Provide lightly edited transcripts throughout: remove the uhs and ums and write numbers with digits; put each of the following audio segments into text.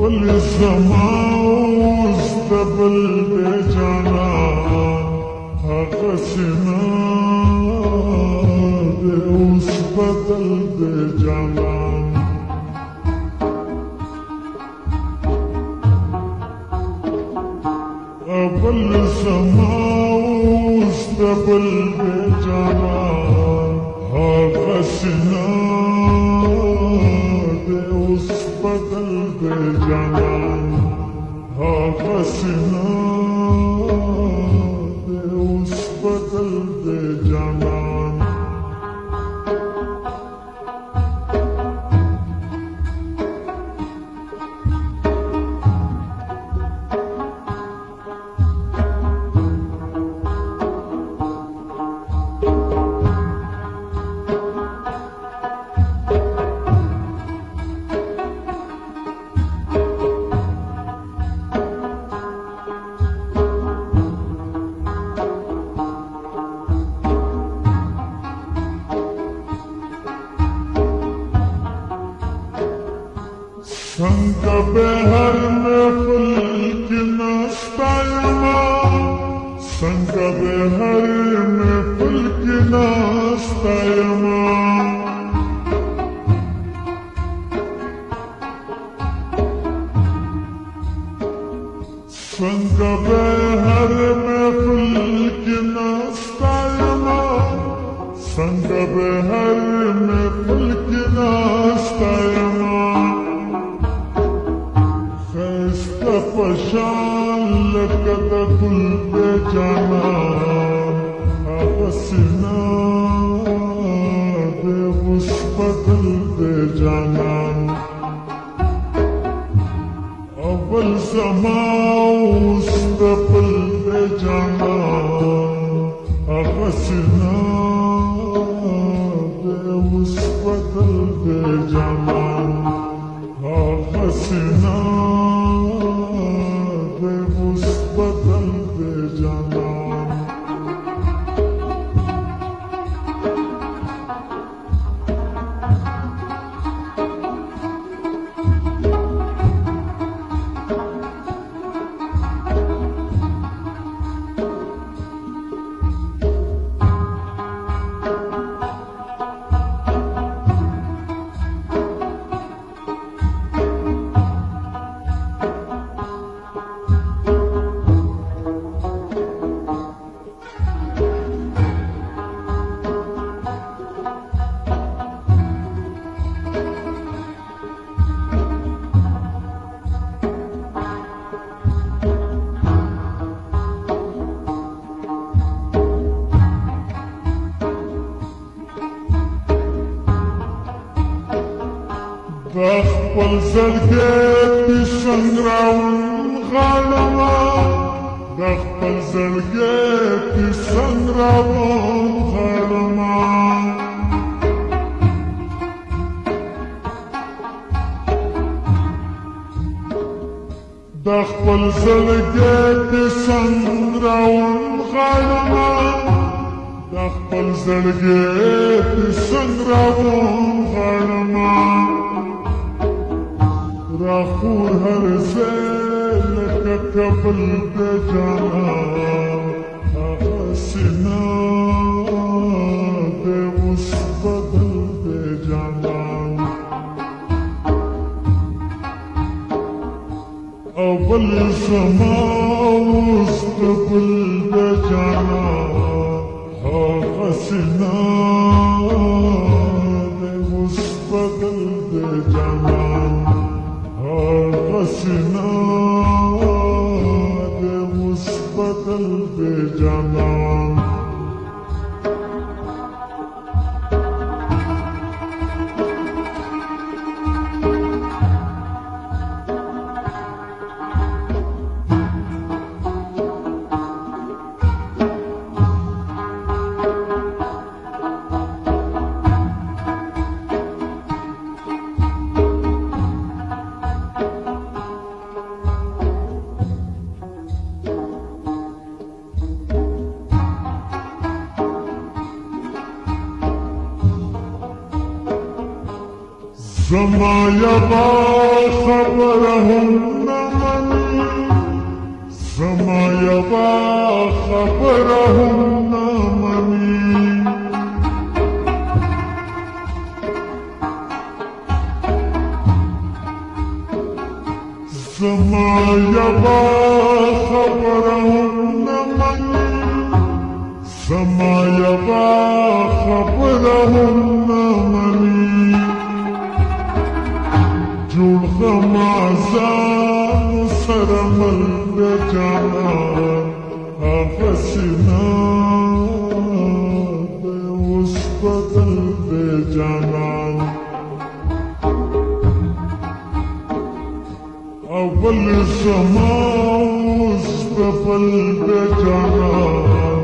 اول الزمان واستقبل بجانا هقسنا واستقبل بجانا اول الزمان واستقبل بجانا هقسنا واستقبل بجانا هقسنا واستقبل بجانا संग बेहर में फुल्क नास्तायमा संग बेहर में फुल्क नास्तायमा संग बेहर में फुल्क नास्तायमा संग बेहर में फुल्क नास्तायमा पशान लकत गुल पे जाना हसीना दे उस बदल पे जाना अव्वल समा उस बदल पे जाना हसीना दे उस बदल पे जाना हसीना बदल पे जाना دخل زرقتي سنراون غالما دخل زرقتي سنراون غالما دخل زرقتي سنراون غالما دخل زرقتي سنراون غالما راخور هر زلك قبل بجانا حسنا بوس بدل بجانا اول سما واستقبل بجانا حسنا بوس بدل بجانا हसीना दे उस बदल पे जाना زما یبا خبرهم نمانی زما یبا خبرهم نمانی زما یبا خبرهم نمانی زما یبا خبرهم نمانی جوړ غمازان سره مل د جانان هغه سینا د اوس بدل د جانان اول زما اوس ببل د جانان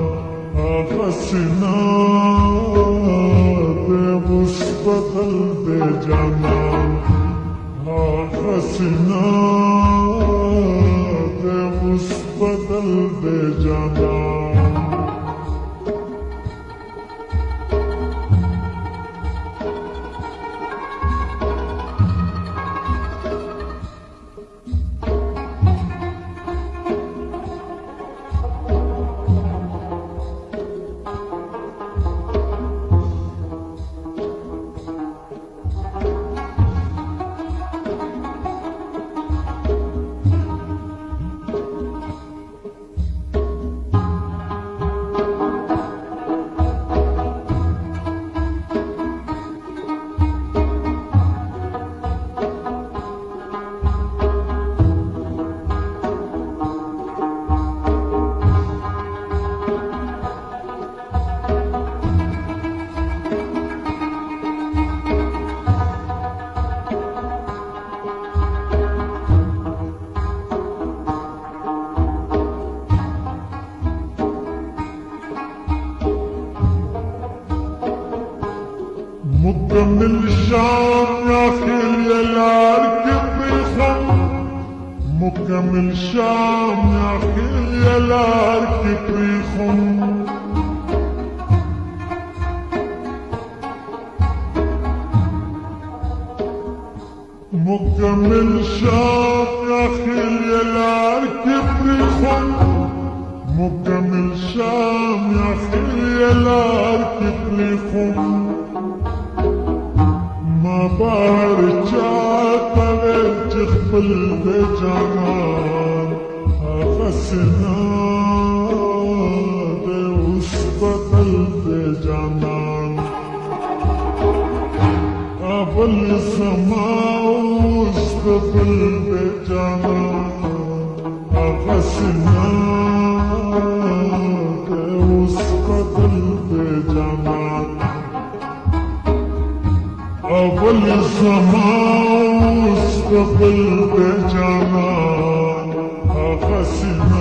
هغه سینا د اوس بدل د جانان حسنا دے اس بدل دے جانا مكمل شام يا خيل يا الاركب بيخم مكمل شام يا خيل يا الاركب بيخم مكمل شام يا خيل يا الاركب بيخم مكمل شام يا خيل يا الاركب بيخم ما بار چاہتا ویچ خپل دے جانان آغسنا دے اس بدل دے جانان اول سما اس بدل دے جانان آغسنا دے اس بدل دے جانان اول زمان اس بقل بجانان آغا سنان